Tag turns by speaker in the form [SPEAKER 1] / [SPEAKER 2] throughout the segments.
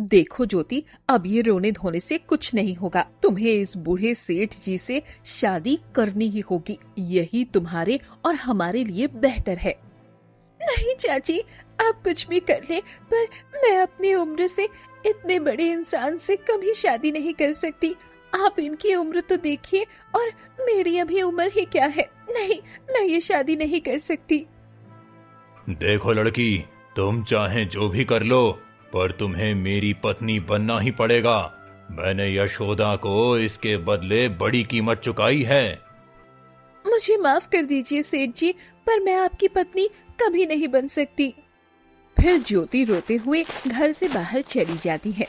[SPEAKER 1] देखो ज्योति, अब ये रोने धोने से कुछ नहीं होगा। तुम्हें इस बूढ़े सेठ जी से शादी करनी ही होगी। यही तुम्हारे और हमारे लिए बेहतर है। नहीं चाची, आप कुछ भी कर ले, पर मैं अपनी उम्र से इतने बड़े इंसान से कभी शादी नहीं कर सकती। आप इनकी उम्र तो देखिए, और मेरी अभी उम्र ही क्या है। नहीं, मैं ये शादी नहीं कर सकती।
[SPEAKER 2] देखो लड़की, तुम चाहे जो भी कर लो, पर तुम्हें मेरी पत्नी बनना ही पड़ेगा। मैंने यशोदा को इसके बदले बड़ी कीमत चुकाई है।
[SPEAKER 1] मुझे माफ कर दीजिए सेठ जी, पर मैं आपकी पत्नी कभी नहीं बन सकती। फिर ज्योति रोते हुए घर से बाहर चली जाती है।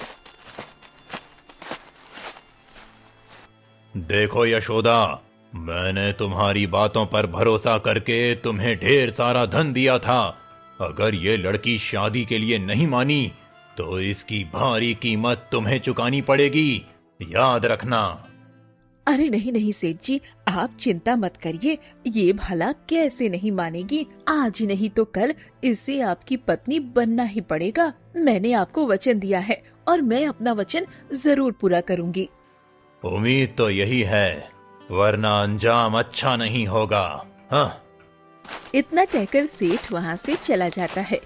[SPEAKER 2] देखो यशोदा, मैंने तुम्हारी बातों पर भरोसा करके तुम्हें ढेर सारा धन दिया था। अगर ये लड़की शादी के लिए नहीं मानी तो इसकी भारी कीमत तुम्हें चुकानी पड़ेगी, याद रखना।
[SPEAKER 1] अरे नहीं नहीं सेठ जी, आप चिंता मत करिए। ये भला कैसे नहीं मानेगी। आज नहीं तो कल इसे आपकी पत्नी बनना ही पड़ेगा। मैंने आपको वचन दिया है और मैं अपना वचन जरूर पूरा करूंगी।
[SPEAKER 2] उम्मीद तो यही है, वरना अंजाम अच्छा नहीं होगा। हाँ।
[SPEAKER 1] इतना कहकर सेठ वहाँ से चला जाता है।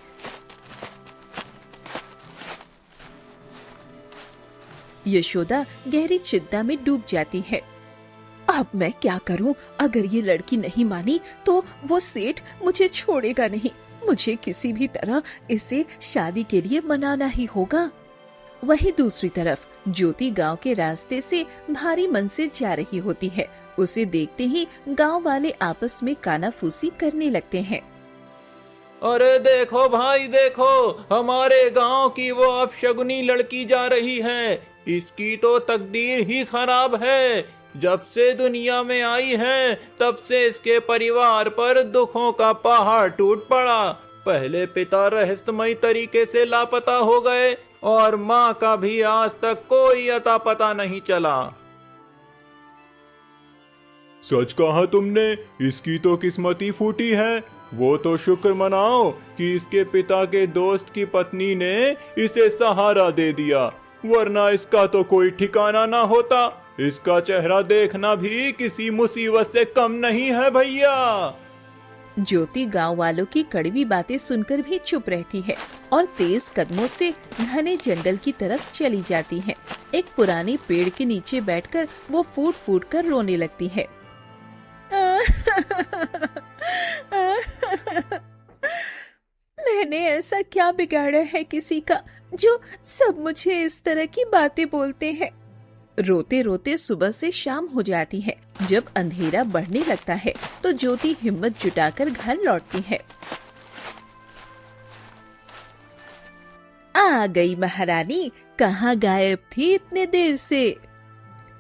[SPEAKER 1] यशोदा गहरी चिंता में डूब जाती है। अब मैं क्या करूं? अगर ये लड़की नहीं मानी तो वो सेठ मुझे छोड़ेगा नहीं। मुझे किसी भी तरह इसे शादी के लिए मनाना ही होगा। वहीं दूसरी तरफ ज्योति गांव के रास्ते से भारी मन से जा रही होती है। उसे देखते ही गांव वाले आपस में कानाफूसी करने लगते हैं।
[SPEAKER 3] अरे देखो भाई देखो, हमारे गांव की वो अपशगुनी लड़की जा रही है। इसकी तो तकदीर ही खराब है। जब से दुनिया में आई है तब से इसके परिवार पर दुखों का पहाड़ टूट पड़ा। पहले पिता रहस्यमयी तरीके से लापता हो गए और माँ का भी आज तक कोई अता पता नहीं चला।
[SPEAKER 4] सच कहा तुमने, इसकी तो किस्मत ही फूटी है। वो तो शुक्र मनाओ कि इसके पिता के दोस्त की पत्नी ने इसे सहारा दे दिया, वरना इसका तो कोई ठिकाना ना होता। इसका चेहरा देखना भी किसी मुसीबत से कम नहीं है भैया।
[SPEAKER 1] ज्योति गांव वालों की कड़वी बातें सुनकर भी चुप रहती है और तेज कदमों से घने जंगल की तरफ चली जाती है। एक पुराने पेड़ के नीचे बैठकर वो फूट फूट कर रोने लगती है। मैंने ऐसा क्या बिगाड़ा है किसी का, जो सब मुझे इस तरह की बातें बोलते हैं। रोते रोते सुबह से शाम हो जाती है। जब अंधेरा बढ़ने लगता है तो ज्योति हिम्मत जुटाकर घर लौटती है। आ गई महारानी, कहाँ गायब थी इतने देर से?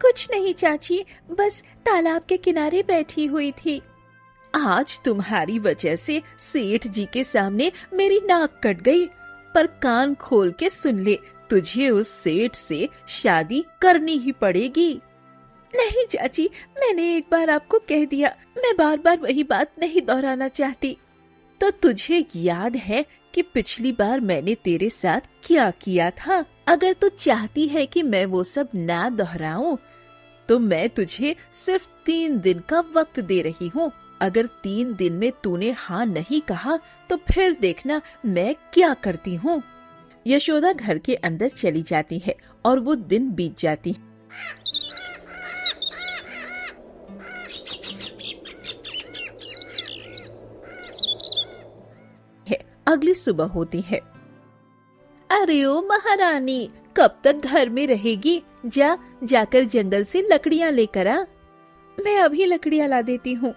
[SPEAKER 1] कुछ नहीं चाची, बस तालाब के किनारे बैठी हुई थी। आज तुम्हारी वजह से सेठ जी के सामने मेरी नाक कट गई। पर कान खोल के सुन ले, तुझे उस सेठ से शादी करनी ही पड़ेगी। नहीं चाची, मैंने एक बार आपको कह दिया, मैं बार बार वही बात नहीं दोहराना चाहती। तो तुझे याद है कि पिछली बार मैंने तेरे साथ क्या किया था? अगर तू चाहती है कि मैं वो सब ना दोहराऊं, तो मैं तुझे सिर्फ 3 दिन का वक्त दे रही हूँ। अगर 3 दिन में तूने हाँ नहीं कहा तो फिर देखना मैं क्या करती हूँ। यशोदा घर के अंदर चली जाती है और वो दिन बीत जाती है। अगली सुबह होती है। अरे ओ महारानी, कब तक घर में रहेगी? जाकर जंगल से लकड़ियाँ लेकर आ। मैं अभी लकड़ियाँ ला देती हूँ।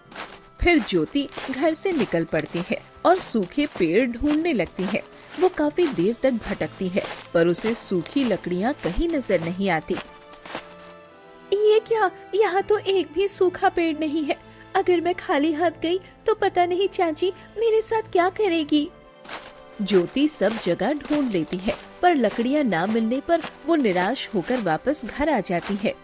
[SPEAKER 1] फिर ज्योति घर से निकल पड़ती है और सूखे पेड़ ढूंढने लगती है। वो काफी देर तक भटकती है, पर उसे सूखी लकड़ियाँ कहीं नजर नहीं आती। ये क्या, यहाँ तो एक भी सूखा पेड़ नहीं है। अगर मैं खाली हाथ गई तो पता नहीं चाची मेरे साथ क्या करेगी। ज्योति सब जगह ढूंढ लेती है, पर लकड़ियाँ ना मिलने पर वो निराश होकर वापस घर आ जाती है।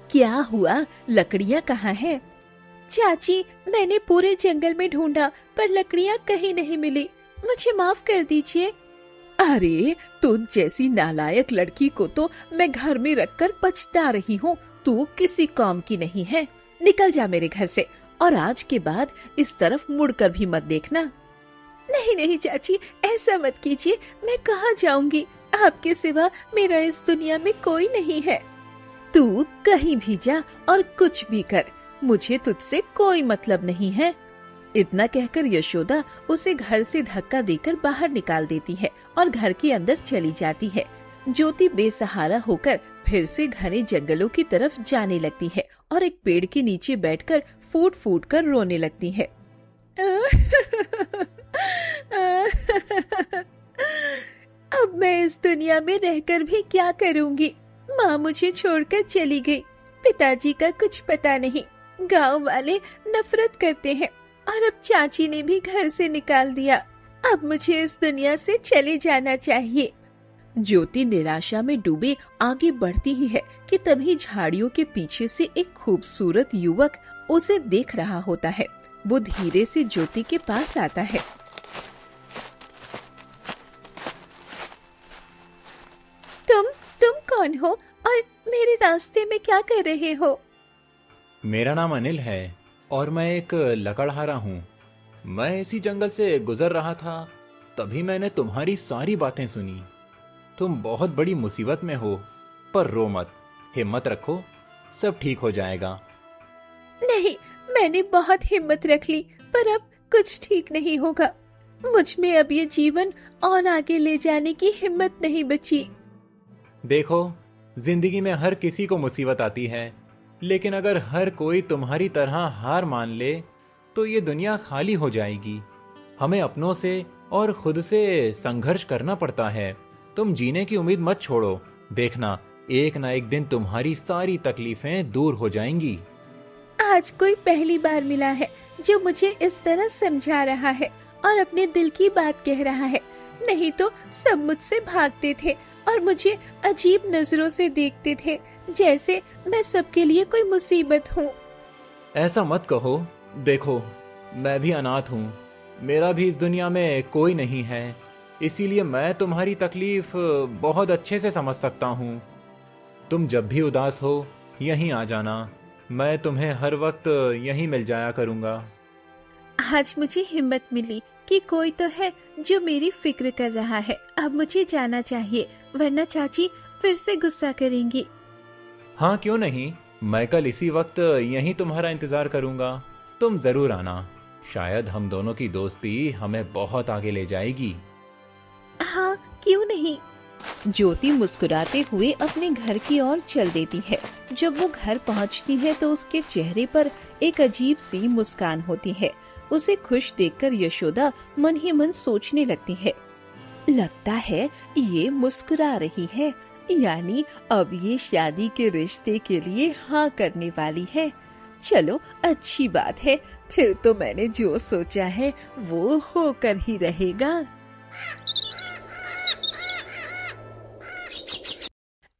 [SPEAKER 1] क्या हुआ? लकड़ियाँ कहाँ है? चाची, मैंने पूरे जंगल में ढूंढा पर लकड़ियाँ कहीं नहीं मिली, मुझे माफ कर दीजिए। अरे, तुझ जैसी नालायक लड़की को तो मैं घर में रखकर पछता रही हूँ। तू किसी काम की नहीं है। निकल जा मेरे घर से, और आज के बाद इस तरफ मुड़कर भी मत देखना। नहीं नहीं चाची, ऐसा मत कीजिए। मैं कहाँ जाऊंगी? आपके सिवा मेरा इस दुनिया में कोई नहीं है। तू कहीं भी जा और कुछ भी कर, मुझे तुझसे कोई मतलब नहीं है। इतना कहकर यशोदा उसे घर से धक्का देकर बाहर निकाल देती है और घर के अंदर चली जाती है। ज्योति बेसहारा होकर फिर से घने जंगलों की तरफ जाने लगती है और एक पेड़ के नीचे बैठकर फूट फूट कर रोने लगती है। अब मैं इस दुनिया में रहकर भी क्या करूंगी? माँ मुझे छोड़कर चली गई, पिताजी का कुछ पता नहीं, गांव वाले नफरत करते हैं और अब चाची ने भी घर से निकाल दिया। अब मुझे इस दुनिया से चले जाना चाहिए। ज्योति निराशा में डूबे आगे बढ़ती ही है कि तभी झाड़ियों के पीछे से एक खूबसूरत युवक उसे देख रहा होता है। वो धीरे से ज्योति के पास आता है। तुम कौन हो और मेरे रास्ते में क्या कर रहे हो?
[SPEAKER 3] मेरा नाम अनिल है और मैं एक लकड़हारा हूँ। मैं इसी जंगल से गुजर रहा था, तभी मैंने तुम्हारी सारी बातें सुनी। तुम बहुत बड़ी मुसीबत में हो, पर रो मत, हिम्मत रखो, सब ठीक हो जाएगा।
[SPEAKER 1] नहीं, मैंने बहुत हिम्मत रख ली, पर अब कुछ ठीक नहीं होगा। मुझ में अब ये जीवन और आगे ले जाने की हिम्मत नहीं बची।
[SPEAKER 3] देखो, जिंदगी में हर किसी को मुसीबत आती है, लेकिन अगर हर कोई तुम्हारी तरह हार मान ले तो ये दुनिया खाली हो जाएगी। हमें अपनों से और खुद से संघर्ष करना पड़ता है। तुम जीने की उम्मीद मत छोड़ो, देखना एक ना एक दिन तुम्हारी सारी तकलीफें दूर हो जाएंगी।
[SPEAKER 1] आज कोई पहली बार मिला है जो मुझे इस तरह समझा रहा है और अपने दिल की बात कह रहा है। नहीं तो सब मुझसे भागते थे और मुझे अजीब नजरों से देखते थे, जैसे मैं सबके लिए कोई मुसीबत हूँ।
[SPEAKER 3] ऐसा मत कहो। देखो, मैं भी अनाथ हूँ, मेरा भी इस दुनिया में कोई नहीं है, इसीलिए मैं तुम्हारी तकलीफ बहुत अच्छे से समझ सकता हूँ। तुम जब भी उदास हो यहीं आ जाना, मैं तुम्हें हर वक्त यहीं मिल जाया करूँगा।
[SPEAKER 1] आज मुझे हिम्मत मिली कि कोई तो है जो मेरी फिक्र कर रहा है। अब मुझे जाना चाहिए, वरना चाची फिर से गुस्सा करेंगी।
[SPEAKER 3] हाँ, क्यों नहीं, मैं कल इसी वक्त यहीं तुम्हारा इंतजार करूँगा। तुम जरूर आना, शायद हम दोनों की दोस्ती हमें बहुत आगे ले जाएगी।
[SPEAKER 1] हाँ, क्यों नहीं। ज्योति मुस्कुराते हुए अपने घर की ओर चल देती है। जब वो घर पहुंचती है तो उसके चेहरे पर एक अजीब सी मुस्कान होती है। उसे खुश देखकर यशोदा मन ही मन सोचने लगती है, लगता है ये मुस्कुरा रही है, यानी अब ये शादी के रिश्ते के लिए हाँ करने वाली है। चलो, अच्छी बात है, फिर तो मैंने जो सोचा है वो होकर ही रहेगा।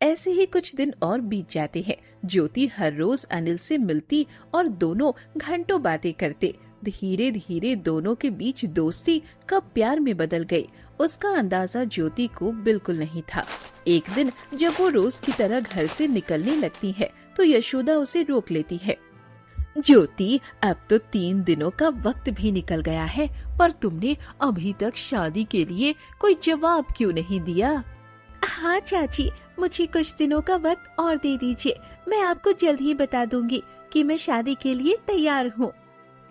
[SPEAKER 1] ऐसे ही कुछ दिन और बीत जाते हैं। ज्योति हर रोज अनिल से मिलती और दोनों घंटों बातें करते। धीरे धीरे दोनों के बीच दोस्ती कब प्यार में बदल गई, उसका अंदाजा ज्योति को बिल्कुल नहीं था। एक दिन जब वो रोज की तरह घर से निकलने लगती है तो यशोदा उसे रोक लेती है। ज्योति, अब तो 3 दिनों का वक्त भी निकल गया है, पर तुमने अभी तक शादी के लिए कोई जवाब क्यों नहीं दिया? हाँ चाची, मुझे कुछ दिनों का वक्त और दे दीजिए, मैं आपको जल्द ही बता दूंगी कि मैं शादी के लिए तैयार हूँ।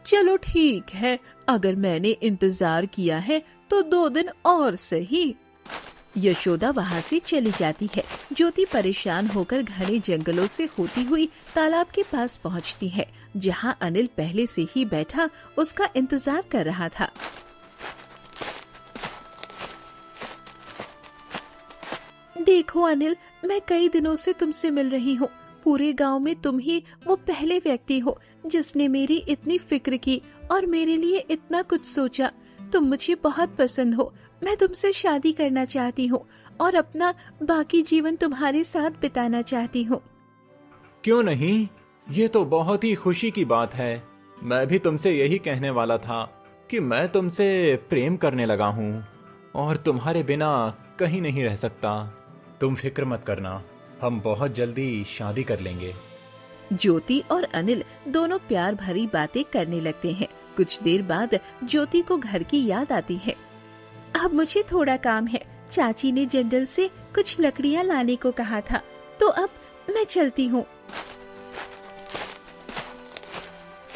[SPEAKER 1] चलो ठीक है, अगर मैंने इंतजार किया है तो 2 दिन और सही। यशोदा वहाँ से चली जाती है। ज्योति परेशान होकर घने जंगलों से होती हुई तालाब के पास पहुँचती है, जहाँ अनिल पहले से ही बैठा उसका इंतजार कर रहा था। देखो अनिल, मैं कई दिनों से तुमसे मिल रही हूँ। पूरे गांव में तुम ही वो पहले व्यक्ति हो जिसने मेरी इतनी फिक्र की और मेरे लिए इतना कुछ सोचा। तुम मुझे बहुत पसंद हो, मैं तुमसे शादी करना चाहती हूँ और अपना बाकी जीवन तुम्हारे साथ बिताना चाहती हूँ।
[SPEAKER 3] क्यों नहीं, ये तो बहुत ही खुशी की बात है। मैं भी तुमसे यही कहने वाला था कि मैं तुमसे प्रेम करने लगा हूं और तुम्हारे बिना कहीं नहीं रह सकता। तुम फिक्र मत करना, हम बहुत जल्दी शादी कर लेंगे।
[SPEAKER 1] ज्योति और अनिल दोनों प्यार भरी बातें करने लगते हैं। कुछ देर बाद ज्योति को घर की याद आती है। अब मुझे थोड़ा काम है, चाची ने जंगल से कुछ लकड़ियाँ लाने को कहा था, तो अब मैं चलती हूँ।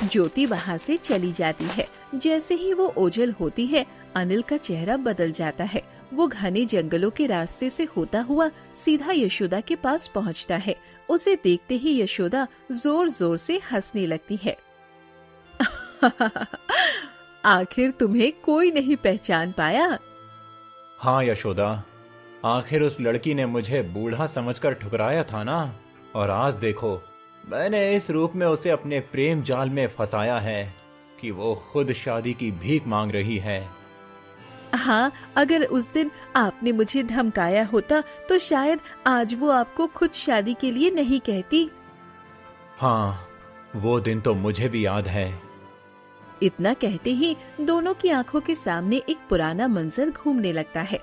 [SPEAKER 1] ज्योति वहाँ से चली जाती है। जैसे ही वो ओझल होती है, अनिल का चेहरा बदल जाता है। वो घने जंगलों के रास्ते से होता हुआ सीधा यशोदा के पास पहुँचता है। उसे देखते ही यशोदा जोर जोर से हंसने लगती है। आखिर तुम्हें कोई नहीं पहचान पाया।
[SPEAKER 3] हाँ यशोदा, आखिर उस लड़की ने मुझे बूढ़ा समझकर ठुकराया था ना, और आज देखो मैंने इस रूप में उसे अपने प्रेम जाल में फंसाया है कि वो खुद शादी की भीख मांग रही है।
[SPEAKER 1] हाँ, अगर उस दिन आपने मुझे धमकाया होता तो शायद आज वो आपको खुद शादी के लिए नहीं कहती।
[SPEAKER 3] हाँ, वो दिन तो मुझे भी याद है।
[SPEAKER 1] इतना कहते ही दोनों की आंखों के सामने एक पुराना मंजर घूमने लगता है।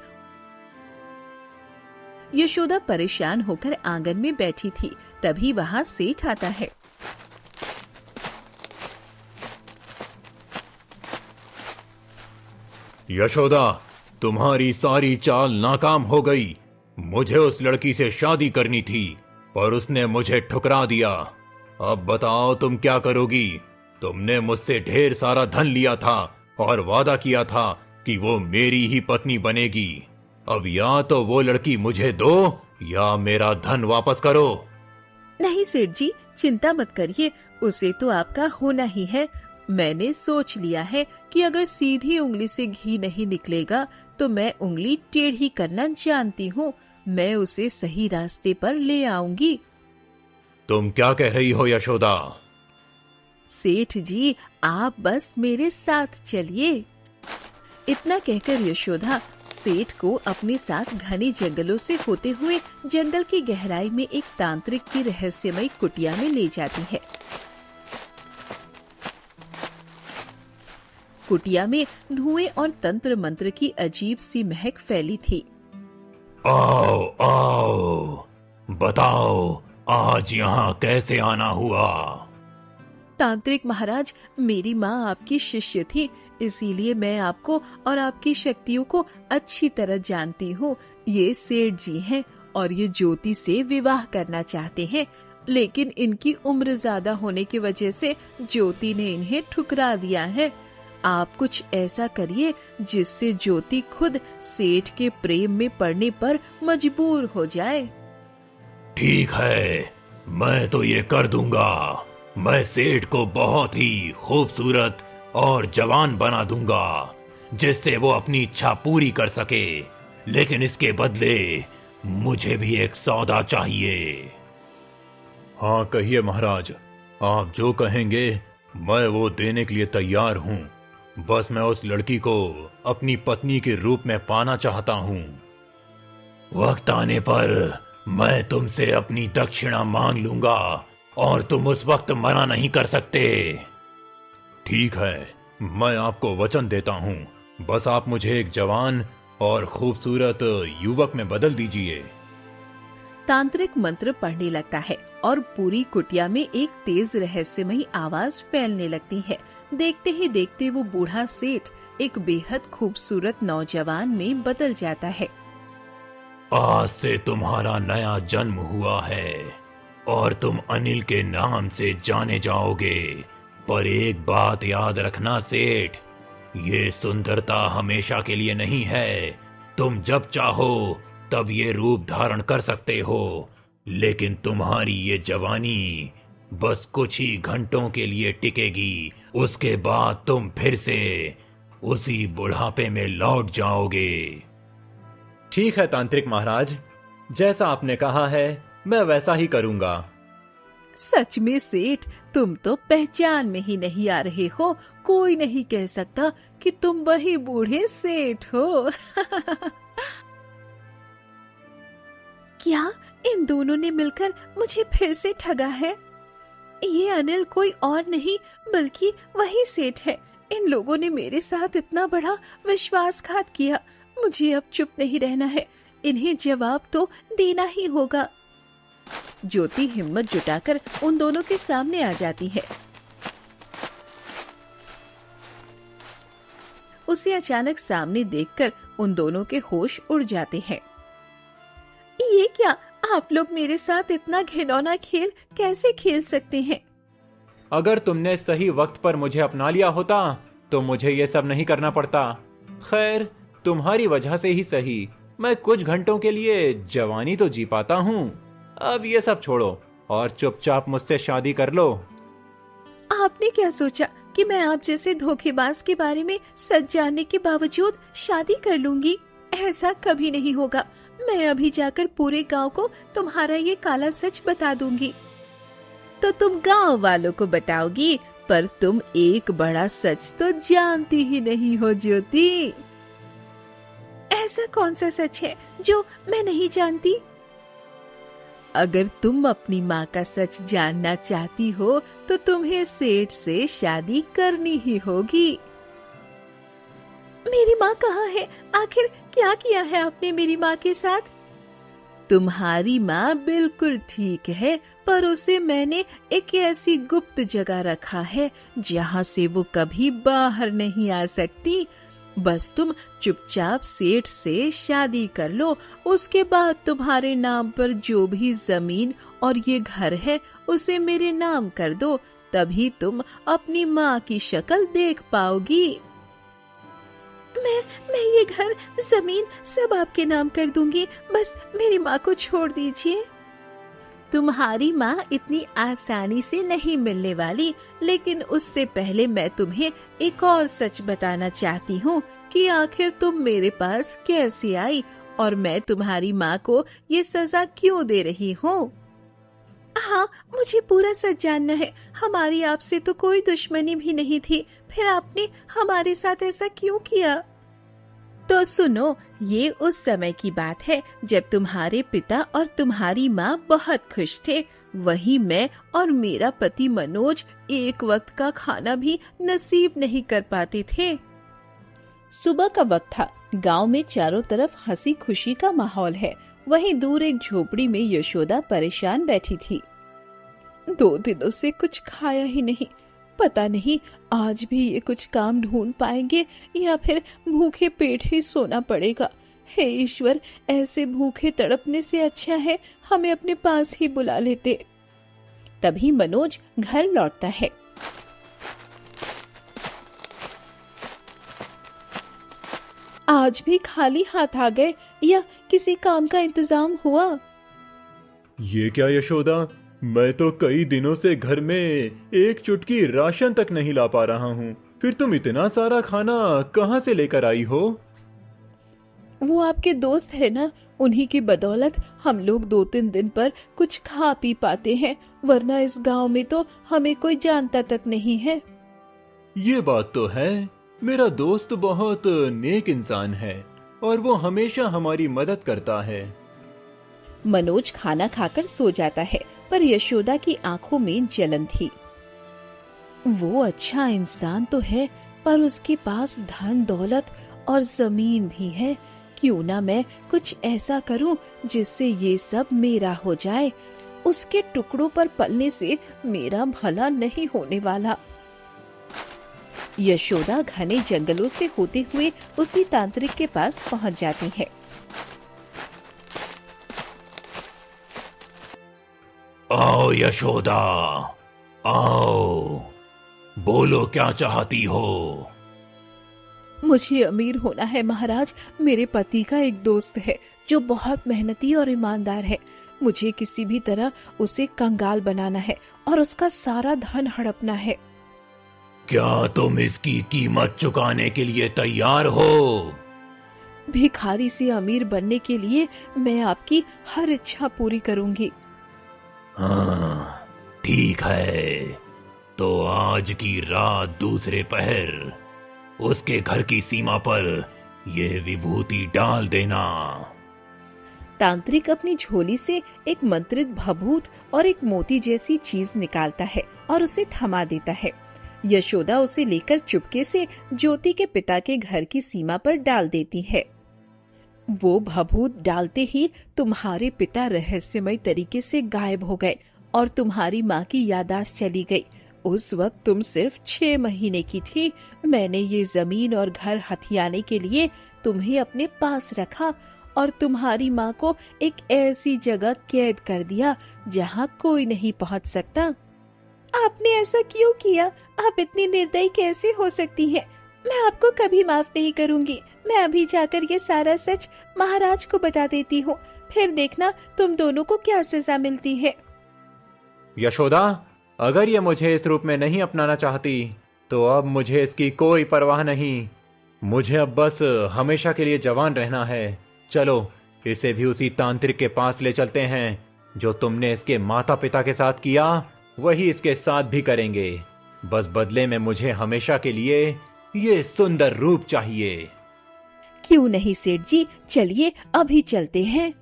[SPEAKER 1] यशोदा परेशान होकर आंगन में बैठी थी। तभी वहाँ सेठ आता है।
[SPEAKER 2] यशोदा, तुम्हारी सारी चाल नाकाम हो गई। मुझे उस लड़की से शादी करनी थी, पर उसने मुझे ठुकरा दिया। अब बताओ तुम क्या करोगी? तुमने मुझसे ढेर सारा धन लिया था और वादा किया था कि वो मेरी ही पत्नी बनेगी। अब या तो वो लड़की मुझे दो या मेरा धन वापस करो।
[SPEAKER 1] नहीं सेठ जी, चिंता मत करिए, उसे तो आपका होना ही है। मैंने सोच लिया है कि अगर सीधी उंगली से घी नहीं निकलेगा तो मैं उंगली टेढ़ी करना जानती हूँ। मैं उसे सही रास्ते पर ले आऊंगी।
[SPEAKER 2] तुम क्या कह रही हो यशोदा?
[SPEAKER 1] सेठ जी, आप बस मेरे साथ चलिए। इतना कहकर यशोदा सेठ को अपने साथ घने जंगलों से होते हुए जंगल की गहराई में एक तांत्रिक की रहस्यमयी कुटिया में ले जाती है। कुटिया में धुएं और तंत्र मंत्र की अजीब सी महक फैली थी।
[SPEAKER 2] आओ आओ, बताओ आज यहाँ कैसे आना हुआ?
[SPEAKER 1] तांत्रिक महाराज, मेरी माँ आपकी शिष्य थी, इसीलिए मैं आपको और आपकी शक्तियों को अच्छी तरह जानती हूँ। ये सेठ जी हैं और ये ज्योति से विवाह करना चाहते हैं, लेकिन इनकी उम्र ज्यादा होने की वजह से ज्योति ने इन्हें ठुकरा दिया है। आप कुछ ऐसा करिए जिससे ज्योति खुद सेठ के प्रेम में पड़ने पर मजबूर हो जाए।
[SPEAKER 2] ठीक है, मैं तो ये कर दूंगा। मैं सेठ को बहुत ही खूबसूरत और जवान बना दूंगा, जिससे वो अपनी इच्छा पूरी कर सके। लेकिन इसके बदले मुझे भी एक सौदा चाहिए। हाँ कहिए महाराज, आप जो कहेंगे मैं वो देने के लिए तैयार हूँ। बस मैं उस लड़की को अपनी पत्नी के रूप में पाना चाहता हूँ। वक्त आने पर मैं तुमसे अपनी दक्षिणा मांग लूंगा और तुम उस वक्त मना नहीं कर सकते। ठीक है, मैं आपको वचन देता हूँ। बस आप मुझे एक जवान और खूबसूरत युवक में बदल दीजिए।
[SPEAKER 1] तांत्रिक मंत्र पढ़ने लगता है और पूरी कुटिया में एक तेज रहस्यमयी आवाज फैलने लगती है। देखते ही देखते वो बूढ़ा सेठ एक बेहद खूबसूरत नौजवान में बदल जाता है।
[SPEAKER 2] आज से तुम्हारा नया जन्म हुआ है और तुम अनिल के नाम से जाने जाओगे। पर एक बात याद रखना सेठ, ये सुंदरता हमेशा के लिए नहीं है। तुम जब चाहो तब ये रूप धारण कर सकते हो, लेकिन तुम्हारी ये जवानी बस कुछ ही घंटों के लिए टिकेगी। उसके बाद तुम फिर से उसी बुढ़ापे में लौट जाओगे।
[SPEAKER 3] ठीक है तांत्रिक महाराज, जैसा आपने कहा है मैं वैसा ही करूंगा।
[SPEAKER 1] सच में सेठ, तुम तो पहचान में ही नहीं आ रहे हो। कोई नहीं कह सकता कि तुम वही बूढ़े सेठ हो। क्या इन दोनों ने मिलकर मुझे फिर से ठगा है? ये अनिल कोई और नहीं बल्कि वही सेठ है। इन लोगों ने मेरे साथ इतना बड़ा विश्वासघात किया। मुझे अब चुप नहीं रहना है, इन्हें जवाब तो देना ही होगा। ज्योति हिम्मत जुटाकर उन दोनों के सामने आ जाती है। उसे अचानक सामने देखकर उन दोनों के होश उड़ जाते हैं। ये क्या, आप लोग मेरे साथ इतना घिनौना खेल कैसे खेल सकते हैं?
[SPEAKER 3] अगर तुमने सही वक्त पर मुझे अपना लिया होता तो मुझे ये सब नहीं करना पड़ता। खैर, तुम्हारी वजह से ही सही मैं कुछ घंटों के लिए जवानी तो जी पाता हूँ। अब ये सब छोड़ो और चुपचाप मुझसे शादी कर लो।
[SPEAKER 1] आपने क्या सोचा कि मैं आप जैसे धोखेबाज के बारे में सच जानने के बावजूद शादी कर लूंगी? ऐसा कभी नहीं होगा। मैं अभी जाकर पूरे गांव को तुम्हारा ये काला सच बता दूंगी। तो तुम गांव वालों को बताओगी, पर तुम एक बड़ा सच तो जानती ही नहीं हो ज्योति। ऐसा कौन सा सच है जो मैं नहीं जानती? अगर तुम अपनी माँ का सच जानना चाहती हो तो तुम्हें सेठ से शादी करनी ही होगी। मेरी माँ कहाँ है? आखिर क्या किया है आपने मेरी माँ के साथ? तुम्हारी माँ बिल्कुल ठीक है, पर उसे मैंने एक ऐसी गुप्त जगह रखा है जहाँ से वो कभी बाहर नहीं आ सकती। बस तुम चुपचाप सेठ से शादी कर लो, उसके बाद तुम्हारे नाम पर जो भी जमीन और ये घर है उसे मेरे नाम कर दो, तभी तुम अपनी माँ की शक्ल देख पाओगी। मैं ये घर, जमीन सब आपके नाम कर दूंगी, बस मेरी माँ को छोड़ दीजिए। तुम्हारी माँ इतनी आसानी से नहीं मिलने वाली, लेकिन उससे पहले मैं तुम्हें एक और सच बताना चाहती हूँ कि आखिर तुम मेरे पास कैसे आई और मैं तुम्हारी माँ को ये सजा क्यों दे रही हूँ। हाँ, मुझे पूरा सच जानना है। हमारी आपसे तो कोई दुश्मनी भी नहीं थी, फिर आपने हमारे साथ ऐसा क्यों किया? तो सुनो, ये उस समय की बात है जब तुम्हारे पिता और तुम्हारी माँ बहुत खुश थे। वही मैं और मेरा पति मनोज एक वक्त का खाना भी नसीब नहीं कर पाते थे। सुबह का वक्त था। गांव में चारों तरफ हंसी खुशी का माहौल है। वहीं दूर एक झोपड़ी में यशोदा परेशान बैठी थी। 2 दिनों से कुछ खाया ही नहीं। पता नहीं आज भी ये कुछ काम ढूंढ पाएंगे या फिर भूखे पेट ही सोना पड़ेगा। हे ईश्वर, ऐसे भूखे तड़पने से अच्छा है हमें अपने पास ही बुला लेते। तभी मनोज घर लौटता है। आज भी खाली हाथ आ गए या किसी काम का इंतजाम हुआ?
[SPEAKER 4] ये क्या यशोदा, मैं तो कई दिनों से घर में एक चुटकी राशन तक नहीं ला पा रहा हूँ, फिर तुम इतना सारा खाना कहाँ से लेकर आई हो?
[SPEAKER 1] वो आपके दोस्त है ना, उन्हीं की बदौलत हम लोग 2-3 दिन पर कुछ खा पी पाते हैं, वरना इस गांव में तो हमें कोई जानता तक नहीं है।
[SPEAKER 4] ये बात तो है, मेरा दोस्त बहुत नेक इंसान है और वो हमेशा हमारी मदद करता है।
[SPEAKER 1] मनोज खाना खाकर सो जाता है, पर यशोदा की आंखों में जलन थी। वो अच्छा इंसान तो है, पर उसके पास धन दौलत और जमीन भी है। क्यों ना मैं कुछ ऐसा करूं जिससे ये सब मेरा हो जाए। उसके टुकड़ों पर पलने से मेरा भला नहीं होने वाला। यशोदा घने जंगलों से होते हुए उसी तांत्रिक के पास पहुंच जाती है।
[SPEAKER 2] आओ यशोदा, आओ, बोलो क्या चाहती हो?
[SPEAKER 1] मुझे अमीर होना है महाराज। मेरे पति का एक दोस्त है जो बहुत मेहनती और ईमानदार है। मुझे किसी भी तरह उसे कंगाल बनाना है और उसका सारा धन हड़पना है।
[SPEAKER 2] क्या तुम इसकी कीमत चुकाने के लिए तैयार हो?
[SPEAKER 1] भिखारी से अमीर बनने के लिए मैं आपकी हर इच्छा पूरी करूंगी।
[SPEAKER 2] हाँ, ठीक है, तो आज की रात दूसरे पहर उसके घर की सीमा पर यह विभूति डाल देना।
[SPEAKER 1] तांत्रिक अपनी झोली से एक मंत्रित भभूत और एक मोती जैसी चीज निकालता है और उसे थमा देता है। यशोदा उसे लेकर चुपके से ज्योति के पिता के घर की सीमा पर डाल देती है। वो भभूत डालते ही तुम्हारे पिता रहस्यमय तरीके से गायब हो गए और तुम्हारी माँ की याददाश्त चली गई। उस वक्त तुम सिर्फ 6 महीने की थी। मैंने ये जमीन और घर हथियाने के लिए तुम्हें अपने पास रखा और तुम्हारी माँ को एक ऐसी जगह कैद कर दिया जहाँ कोई नहीं पहुँच सकता। आपने ऐसा क्यों किया? आप इतनी निर्दयी कैसे हो सकती हैं? मैं आपको कभी माफ नहीं करूंगी। मैं अभी जाकर ये सारा सच महाराज को बता देती हूँ, फिर देखना तुम दोनों को क्या सजा मिलती है।
[SPEAKER 3] यशोदा, अगर ये मुझे इस रूप में नहीं अपनाना चाहती तो अब मुझे इसकी कोई परवाह नहीं। मुझे अब बस हमेशा के लिए जवान रहना है। चलो इसे भी उसी तांत्रिक के पास ले चलते हैं। जो तुमने इसके माता पिता के साथ किया वही इसके साथ भी करेंगे। बस बदले में मुझे हमेशा के लिए ये सुंदर रूप चाहिए।
[SPEAKER 1] क्यों नहीं सेठ जी, चलिए अभी चलते हैं।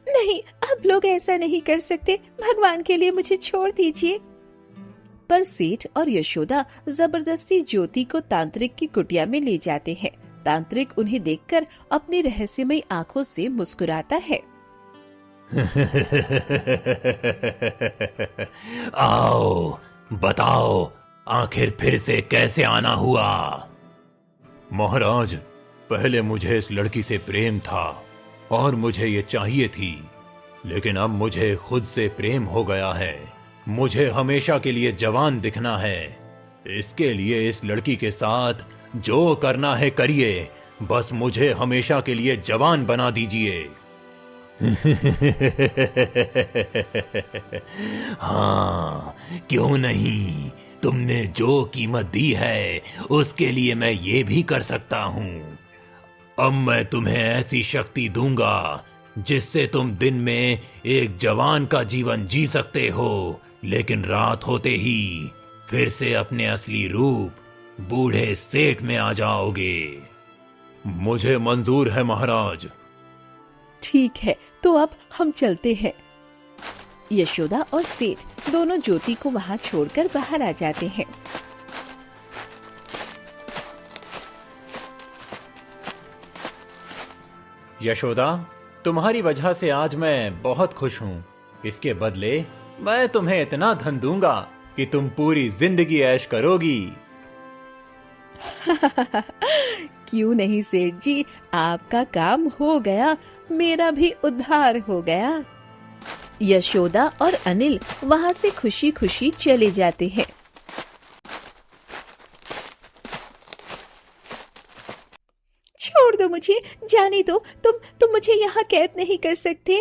[SPEAKER 1] नहीं, आप लोग ऐसा नहीं कर सकते। भगवान के लिए मुझे छोड़ दीजिए। पर सेठ और यशोदा जबरदस्ती ज्योति को तांत्रिक की कुटिया में ले जाते हैं। तांत्रिक उन्हें देखकर अपनी रहस्यमय आंखों से मुस्कुराता है।
[SPEAKER 2] आओ बताओ, आखिर फिर से कैसे आना हुआ? महाराज, पहले मुझे इस लड़की से प्रेम था और मुझे ये चाहिए थी, लेकिन अब मुझे खुद से प्रेम हो गया है। मुझे हमेशा के लिए जवान दिखना है। इसके लिए इस लड़की के साथ जो करना है करिए, बस मुझे हमेशा के लिए जवान बना दीजिए। हाँ, क्यों नहीं? तुमने जो कीमत दी है उसके लिए मैं ये भी कर सकता हूँ। अब मैं तुम्हें ऐसी शक्ति दूंगा जिससे तुम दिन में एक जवान का जीवन जी सकते हो, लेकिन रात होते ही फिर से अपने असली रूप बूढ़े सेठ में आ जाओगे। मुझे मंजूर है महाराज।
[SPEAKER 1] ठीक है, तो अब हम चलते हैं। यशोदा और सेठ दोनों ज्योति को वहाँ छोड़कर बाहर आ जाते हैं।
[SPEAKER 3] यशोदा, तुम्हारी वजह से आज मैं बहुत खुश हूँ। इसके बदले मैं तुम्हें इतना धन दूंगा कि तुम पूरी जिंदगी ऐश करोगी।
[SPEAKER 1] क्यों नहीं सेठ जी, आपका काम हो गया, मेरा भी उद्धार हो गया। यशोदा और अनिल वहाँ से खुशी खुशी चले जाते हैं। छोड़ दो मुझे, जाने दो। तुम मुझे यहाँ कैद नहीं कर सकते।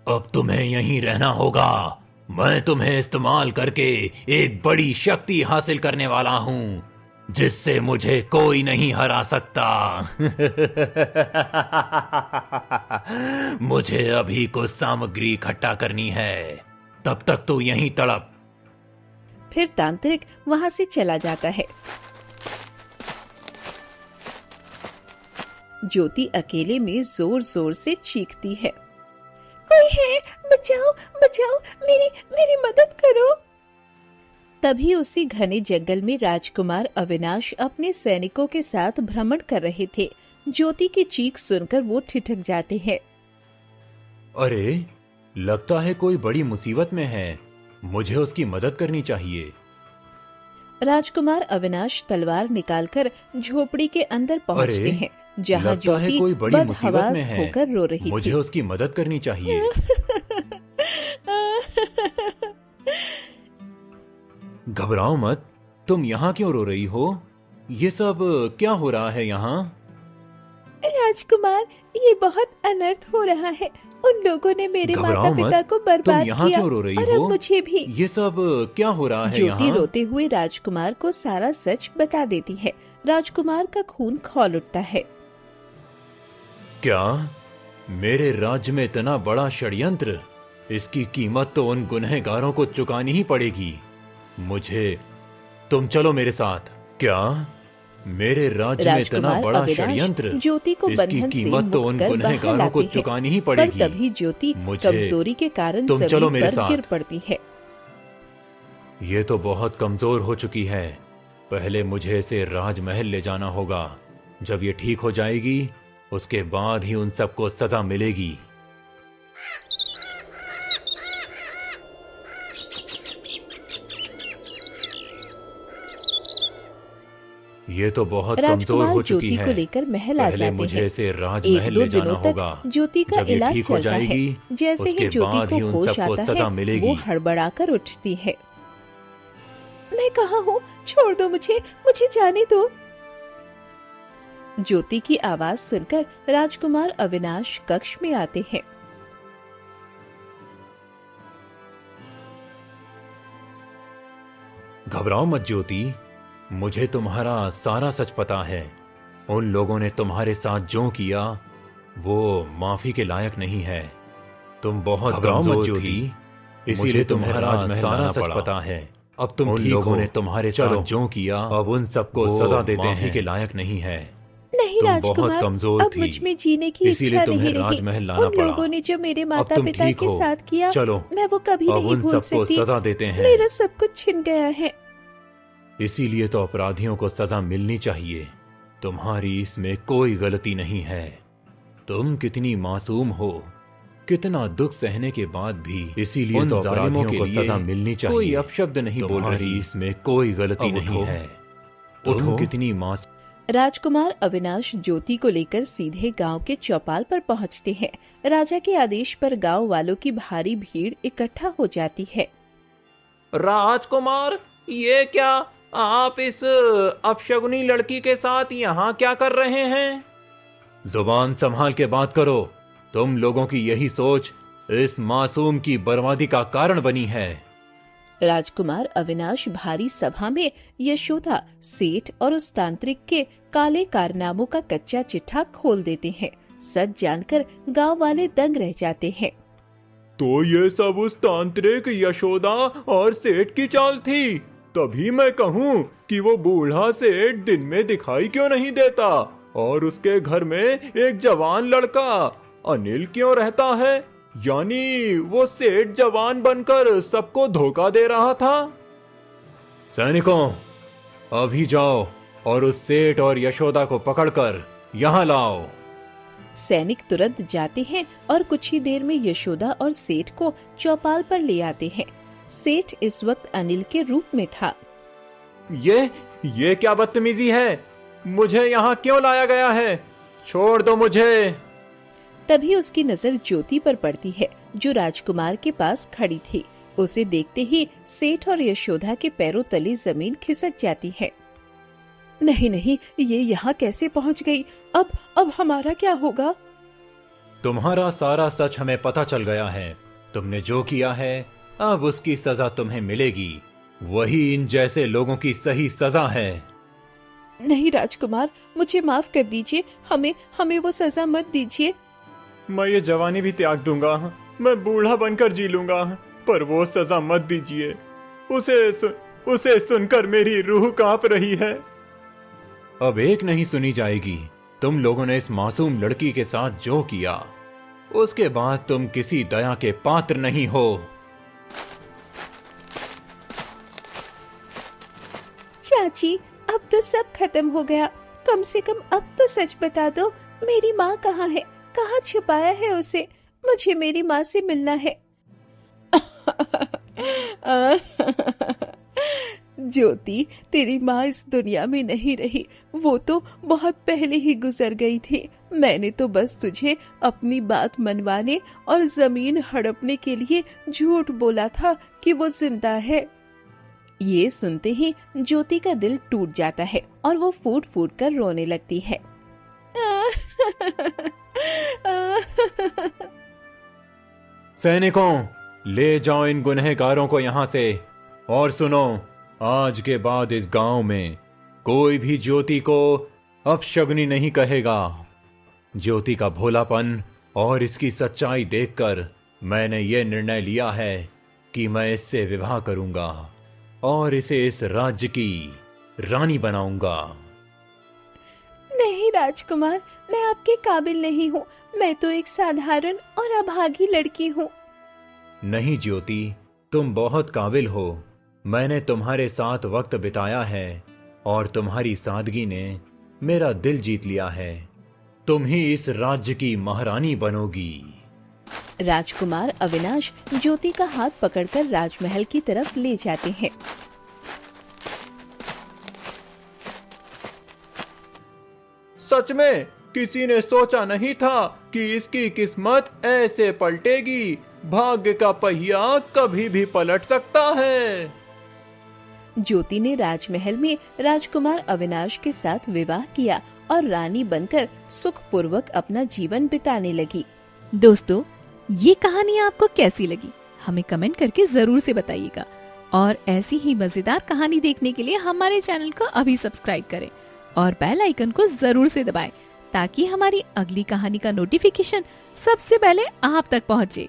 [SPEAKER 2] अब तुम्हें यहीं रहना होगा। मैं तुम्हें इस्तेमाल करके एक बड़ी शक्ति हासिल करने वाला हूँ, जिससे मुझे कोई नहीं हरा सकता। मुझे अभी कुछ सामग्री इकट्ठा करनी है, तब तक तो यहीं तड़प।
[SPEAKER 1] फिर तांत्रिक वहाँ से चला जाता है। ज्योति अकेले में जोर जोर से चीखती है, कोई है, बचाओ बचाओ, मेरी मदद करो। तभी उसी घने जंगल में राजकुमार अविनाश अपने सैनिकों के साथ भ्रमण कर रहे थे। ज्योति की चीख सुनकर वो ठिठक जाते हैं।
[SPEAKER 3] अरे, लगता है कोई बड़ी मुसीबत में है। मुझे उसकी मदद करनी चाहिए।
[SPEAKER 1] राजकुमार अविनाश तलवार निकालकर झोपड़ी के अंदर पहुंचते हैं, जहां ज्योति
[SPEAKER 3] कोई बड़ी मुसीबत में है,
[SPEAKER 1] होकर रो रही
[SPEAKER 3] मुझे
[SPEAKER 1] थी।
[SPEAKER 3] उसकी मदद करनी चाहिए। घबराओ मत, तुम यहाँ क्यों रो रही हो? ये सब क्या हो रहा है यहाँ?
[SPEAKER 1] राजकुमार, ये बहुत अनर्थ हो रहा है। उन लोगों ने मेरे
[SPEAKER 3] घबराओ
[SPEAKER 1] माता पिता
[SPEAKER 3] मत,
[SPEAKER 1] को
[SPEAKER 3] तुम
[SPEAKER 1] बर्बाद
[SPEAKER 3] यहाँ
[SPEAKER 1] किया
[SPEAKER 3] क्यों रो रही
[SPEAKER 1] और
[SPEAKER 3] हो?
[SPEAKER 1] अब मुझे भी।
[SPEAKER 3] ये सब क्या हो रहा है
[SPEAKER 1] ज्योति
[SPEAKER 3] यहाँ?
[SPEAKER 1] रोते हुए राजकुमार को सारा सच बता देती है। राजकुमार का खून खौल उठता है।
[SPEAKER 3] क्या मेरे राज्य में इतना बड़ा षड्यंत्र? इसकी कीमत तो उन गुनहगारों को चुकानी ही पड़ेगी। मुझे, तुम चलो मेरे साथ। क्या
[SPEAKER 2] मेरे राज्य में इतना
[SPEAKER 1] राजकुमार
[SPEAKER 2] बड़ा
[SPEAKER 1] अविनाश
[SPEAKER 2] षड्यंत्र,
[SPEAKER 1] ज्योति को
[SPEAKER 2] इसकी
[SPEAKER 1] बंधन से
[SPEAKER 2] कीमत तो
[SPEAKER 1] मुक्त
[SPEAKER 2] उन
[SPEAKER 1] कर
[SPEAKER 2] गुनहगारों
[SPEAKER 1] बाहर
[SPEAKER 2] को
[SPEAKER 1] लाते हैं।
[SPEAKER 2] चुकानी ही
[SPEAKER 1] पर
[SPEAKER 2] पड़ेगी।
[SPEAKER 1] तभी ज्योति
[SPEAKER 2] मुझे-
[SPEAKER 1] कमजोरी के कारण
[SPEAKER 2] तुम चलो
[SPEAKER 1] जमीन
[SPEAKER 2] मेरे
[SPEAKER 1] पर
[SPEAKER 2] साथ।
[SPEAKER 1] गिर पड़ती है।
[SPEAKER 2] ये तो बहुत कमजोर हो चुकी है। पहले मुझे इसे राजमहल ले जाना होगा। जब ये ठीक हो जाएगी उसके बाद ही उन सबको सजा मिलेगी। ये तो बहुत कमजोर
[SPEAKER 1] राजकुमार
[SPEAKER 2] हो चुकी
[SPEAKER 1] ज्योति
[SPEAKER 2] है।
[SPEAKER 1] को लेकर महल आ
[SPEAKER 2] पहले
[SPEAKER 1] जाते
[SPEAKER 2] मुझे
[SPEAKER 1] हैं।
[SPEAKER 2] इसे
[SPEAKER 1] एक
[SPEAKER 2] राजमहल
[SPEAKER 1] दो
[SPEAKER 2] ले जाना
[SPEAKER 1] दिनों
[SPEAKER 2] होगा।
[SPEAKER 1] तक ज्योति का
[SPEAKER 2] जब ये
[SPEAKER 1] इलाज
[SPEAKER 2] ठीक हो
[SPEAKER 1] चलता है।
[SPEAKER 2] जाएगी
[SPEAKER 1] जैसे ही
[SPEAKER 2] उसके
[SPEAKER 1] ज्योति
[SPEAKER 2] बाद
[SPEAKER 1] को
[SPEAKER 2] ही उन
[SPEAKER 1] होश
[SPEAKER 2] सबको
[SPEAKER 1] आता
[SPEAKER 2] सजा
[SPEAKER 1] है
[SPEAKER 2] मिलेगी।
[SPEAKER 1] वो हड़बड़ाकर उठती है। मैं कहाँ हूँ? छोड़ दो मुझे, मुझे जाने दो। ज्योति की आवाज सुनकर राजकुमार अविनाश कक्ष में आते हैं।
[SPEAKER 2] घबराओ मत ज्योति, मुझे तुम्हारा सारा सच पता है। उन लोगों ने तुम्हारे साथ जो किया वो माफी के लायक नहीं है। तुम बहुत कमजोर थी, इसीलिए तुम्हारा सारा सच पता है। अब तुम उन लोगों ने तुम्हारे साथ जो किया अब उन सबको सजा देते हैं। माफी के लायक नहीं है।
[SPEAKER 1] नहीं
[SPEAKER 2] तुम बहुत
[SPEAKER 1] राजकुमार,
[SPEAKER 2] कमजोर
[SPEAKER 1] अब
[SPEAKER 2] थी,
[SPEAKER 1] मुझ में जीने की
[SPEAKER 2] इसीलिए
[SPEAKER 1] इच्छा
[SPEAKER 2] तुम्हें
[SPEAKER 1] नहीं रही।
[SPEAKER 2] राजमहल लाना
[SPEAKER 1] उन
[SPEAKER 2] पड़ा।
[SPEAKER 1] लोगों ने जो मेरे
[SPEAKER 2] अब
[SPEAKER 1] माता
[SPEAKER 2] तुम
[SPEAKER 1] पिता
[SPEAKER 2] ठीक
[SPEAKER 1] के
[SPEAKER 2] हो।
[SPEAKER 1] साथ किया,
[SPEAKER 2] चलो,
[SPEAKER 1] मैं वो कभी
[SPEAKER 2] अब
[SPEAKER 1] नहीं
[SPEAKER 2] उन
[SPEAKER 1] भूल
[SPEAKER 2] सबको
[SPEAKER 1] सकती।
[SPEAKER 2] सजा देते हैं।
[SPEAKER 1] मेरा सब कुछ छिन गया है।
[SPEAKER 2] इसीलिए तो अपराधियों को सजा मिलनी चाहिए। तुम्हारी इसमें कोई गलती नहीं है। तुम कितनी मासूम हो, कितना दुख सहने के बाद भी इसीलिए
[SPEAKER 3] उन
[SPEAKER 2] तो
[SPEAKER 3] जालिमों
[SPEAKER 2] अपराधियों को
[SPEAKER 3] के लिए
[SPEAKER 2] सजा मिलनी चाहिए।
[SPEAKER 3] कोई अपशब्द नहीं बोल
[SPEAKER 2] तुम्हारी
[SPEAKER 3] रही।
[SPEAKER 2] इसमें कोई गलती
[SPEAKER 3] अब
[SPEAKER 2] नहीं
[SPEAKER 3] उठो।
[SPEAKER 2] है। तुम
[SPEAKER 3] उठो।
[SPEAKER 2] कितनी मासूम।
[SPEAKER 1] राजकुमार अविनाश ज्योति को लेकर सीधे गांव के चौपाल पर पहुंचते हैं। राजा के आदेश पर गांव वालों की भारी भीड़ इकट्ठा हो जाती है।
[SPEAKER 3] राजकुमार, ये क्या आप इस अपशगुनी लड़की के साथ यहाँ क्या कर रहे हैं?
[SPEAKER 2] जुबान संभाल के बात करो। तुम लोगों की यही सोच इस मासूम की बर्बादी का कारण बनी है।
[SPEAKER 1] राजकुमार अविनाश भारी सभा में यशोदा, सेठ और उस तांत्रिक के काले कारनामों का कच्चा चिट्ठा खोल देते हैं। सच जानकर गांव वाले दंग रह जाते हैं।
[SPEAKER 4] तो ये सब उस तांत्रिक, यशोदा और सेठ की चाल थी। तभी मैं कहूँ कि वो बूढ़ा सेठ दिन में दिखाई क्यों नहीं देता और उसके घर में एक जवान लड़का अनिल क्यों रहता है। यानी वो सेठ जवान बनकर सबको धोखा दे रहा था।
[SPEAKER 2] सैनिकों, अभी जाओ और उस सेठ और यशोदा को पकड़कर यहाँ लाओ।
[SPEAKER 1] सैनिक तुरंत जाते हैं और कुछ ही देर में यशोदा और सेठ को चौपाल पर ले आते हैं। सेठ इस वक्त अनिल के रूप में था।
[SPEAKER 3] ये क्या बदतमीजी है? मुझे यहाँ क्यों लाया गया है? छोड़ दो मुझे।
[SPEAKER 1] तभी उसकी नजर ज्योति पर पड़ती है जो राजकुमार के पास खड़ी थी। उसे देखते ही सेठ और यशोदा के पैरों तले जमीन खिसक जाती है। नहीं नहीं, ये यहाँ कैसे पहुँच गई? अब हमारा क्या होगा?
[SPEAKER 2] तुम्हारा सारा सच हमें पता चल गया है। तुमने जो किया है अब उसकी सजा तुम्हें मिलेगी। वही इन जैसे लोगों की सही सजा है।
[SPEAKER 1] नहीं राजकुमार, मुझे माफ कर दीजिए। हमें वो सजा मत दीजिए।
[SPEAKER 4] मैं ये जवानी भी त्याग दूंगा, मैं बूढ़ा बनकर जी लूंगा, पर वो सजा मत दीजिए। उसे सुनकर मेरी रूह कांप रही है।
[SPEAKER 2] अब एक नहीं सुनी जाएगी। तुम लोगों ने इस मासूम लड़की के साथ जो किया उसके बाद तुम किसी दया के पात्र नहीं हो।
[SPEAKER 1] चाची, अब तो सब खत्म हो गया। कम से कम अब तो सच बता दो, मेरी माँ कहाँ है? कहाँ छुपाया है उसे? मुझे मेरी माँ से मिलना है। ज्योति, तेरी माँ इस दुनिया में नहीं रही। वो तो बहुत पहले ही गुजर गई थी। मैंने तो बस तुझे अपनी बात मनवाने और जमीन हड़पने के लिए झूठ बोला था कि वो जिंदा है। ये सुनते ही ज्योति का दिल टूट जाता है और वो फूट फूट कर रोने लगती है।
[SPEAKER 2] सैनिकों, ले जाओ इन गुनहगारों को यहाँ से। और सुनो, आज के बाद इस गांव में कोई भी ज्योति को अपशगुनी नहीं कहेगा। ज्योति का भोलापन और इसकी सच्चाई देखकर मैंने ये निर्णय लिया है कि मैं इससे विवाह करूंगा और इसे इस राज्य की रानी बनाऊंगा।
[SPEAKER 1] राजकुमार, मैं आपके काबिल नहीं हूँ। मैं तो एक साधारण और अभागी लड़की हूँ।
[SPEAKER 2] नहीं ज्योति, तुम बहुत काबिल हो। मैंने तुम्हारे साथ वक्त बिताया है और तुम्हारी सादगी ने मेरा दिल जीत लिया है। तुम ही इस राज्य की महारानी बनोगी।
[SPEAKER 1] राजकुमार अविनाश ज्योति का हाथ पकड़कर राजमहल की तरफ ले जाते हैं।
[SPEAKER 3] सच में किसी ने सोचा नहीं था कि इसकी किस्मत ऐसे पलटेगी। भाग्य का पहिया कभी भी पलट सकता है।
[SPEAKER 1] ज्योति ने राजमहल में राजकुमार अविनाश के साथ विवाह किया और रानी बनकर सुखपूर्वक अपना जीवन बिताने लगी।
[SPEAKER 5] दोस्तों, ये कहानी आपको कैसी लगी हमें कमेंट करके जरूर से बताइएगा और ऐसी ही मजेदार कहानी देखने के लिए हमारे चैनल को अभी सब्सक्राइब करें और बेल आइकन को जरूर से दबाएं ताकि हमारी अगली कहानी का नोटिफिकेशन सबसे पहले आप तक पहुंचे।